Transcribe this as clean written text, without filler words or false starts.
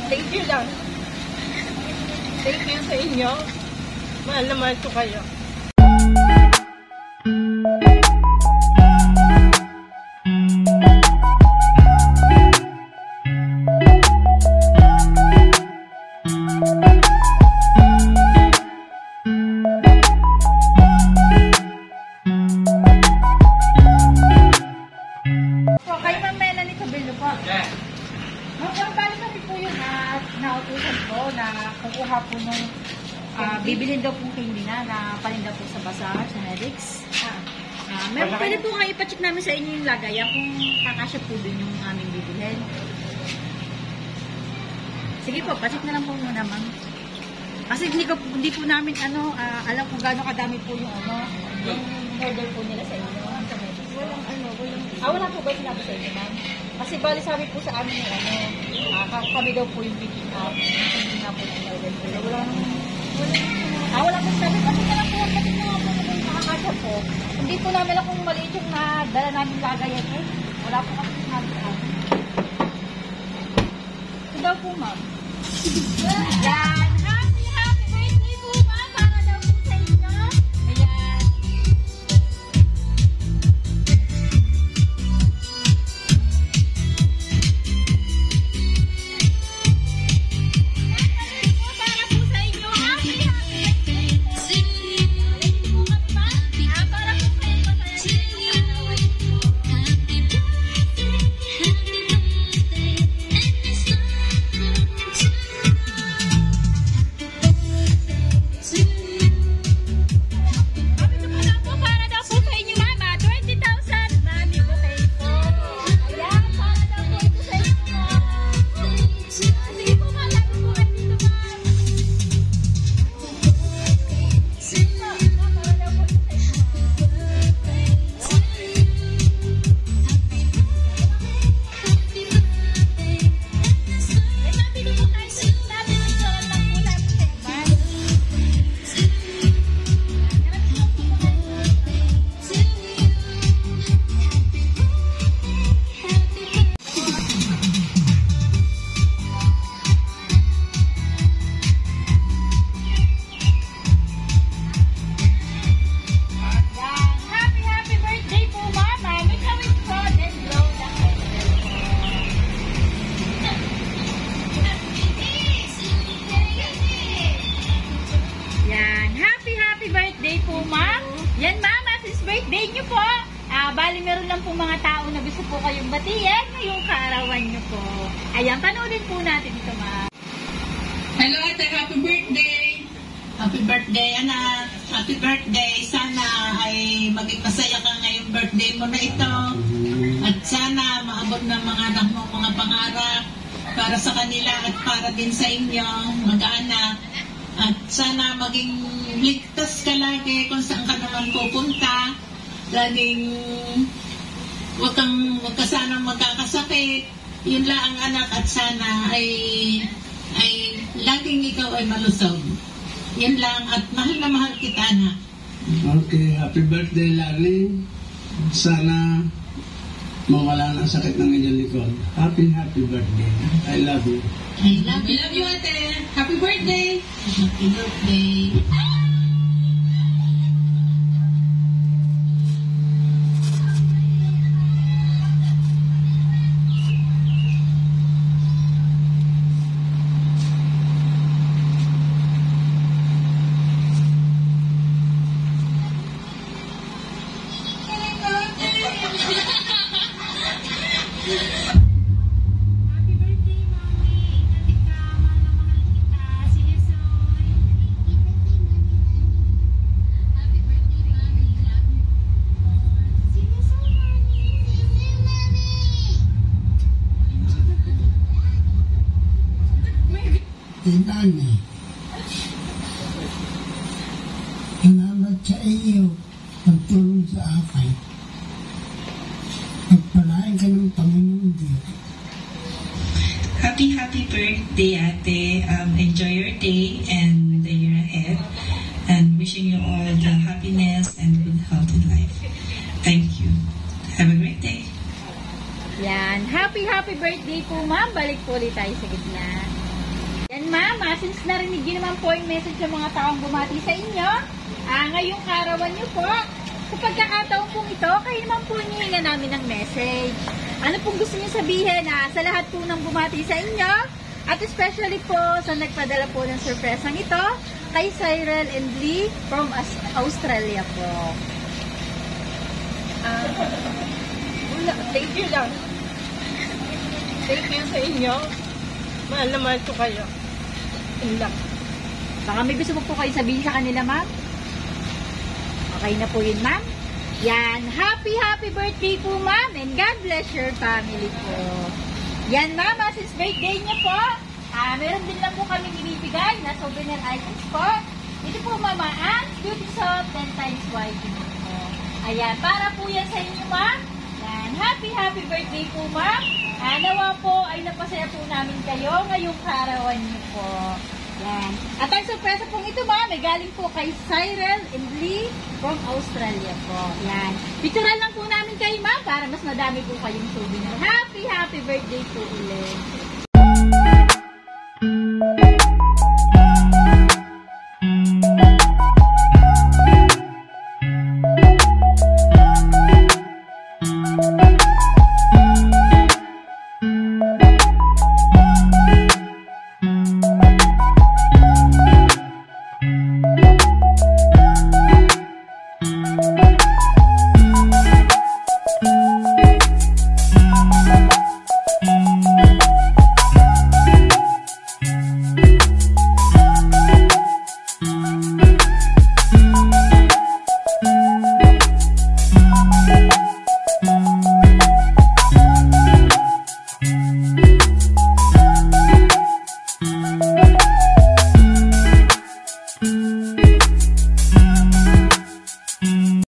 Thank you lang. Thank you sa inyo. Mahal na mahal ko kayo. Kukuha po nung bibilhin daw pong candy na palinda po sa bazaar, sa Hedix. Meron pwede po nga ipacheck namin sa inyo yung lagayan kung kakasya po din yung aming bibilhin. Sige po, pacheck na lang po muna, ma'am. Kasi hindi po namin alam kung gaano kadami po yung yung order po nila sa inyo. Wala po ba sinabi sa inyo, ma'am? Kasi bali sabi po sa amin yung kami daw po yung picking up. Hindi nga po yung order po. Wala po sabi. Kasi na lang po, kasi nga po yung nakakasya po. Hindi po namin lang kung maliit yung nadala namin lagayan eh. Wala po kasi sinabi sa amin. Ito daw po, ma'am. Yan! Happy birthday po, ma'am! Para daw po sa inyo. Ayan. Birthday nyo po. Bali, meron lang po mga tao na gusto po kayong batiin ngayong kaarawan nyo po. Ayan, panoodin po natin ito, ma'am. Hello, ate. Happy birthday. Happy birthday, anak. Happy birthday. Sana ay maging masaya ka ngayong birthday mo na ito. At sana maabot ng mga anak mo mga pangarap para sa kanila at para din sa inyo, mag-anak. At sana maging ligtas ka lagi kung saan ka naman pupunta. Laging wag ka sanang magkakasakit. Yun lang ang anak at sana ay laging ikaw ay malusog. Yun lang at mahal na mahal kita, anak. Okay, happy birthday, Lali. Sana mawala ng sakit ng inyong likod. Happy birthday. I love you. I love you, ate. Happy birthday. Happy birthday. Inani, salamat sa iyo pagtulong sa akin. Pagpalain ka ng Panginoon Diyos. Happy birthday, ate. Enjoy your day and the year ahead. And wishing you all the happiness and good health in life. Thank you. Have a great day. Yan. Happy birthday po, ma'am. Balik po ulit tayo sa gitna. ma'am, since narinig niyo naman po yung message ng mga taong bumati sa inyo, ngayong karawan niyo po, sa pagkakataon pong ito, kayo naman po hihinga namin ng message. Ano pong gusto niyo sabihin sa lahat po ng bumati sa inyo, at especially po sa nagpadala po ng surpresang ito, kay Cyril and Lee from Australia po. Thank you lang. Thank you sa inyo. Mahal na mahal ko kayo. Yun lang. Baka may gusto mo po kayo sabihin sa kanila, ma'am? Okay na po yun, ma'am? Yan. Happy birthday po, ma'am. And God bless your family po. Yan, ma'am. Since birthday niya po, meron din lang po kami ibibigay na souvenir items po. Ito po, Mama Anne's Beauty Soap 10 times whitening po. Ayan. Para po yan sa inyo, ma'am. Yan. Happy birthday po, ma'am. Nawa po ay napasaya po namin kayo ngayong karawan niyo po. Yan. At ang sorpresa pong ito, ma'am, ay galing po kay Cyril and Lee from Australia po. Yan. Picturean lang po namin kayo, ma'am, para mas madami po kayong souvenir. Happy birthday po ulit.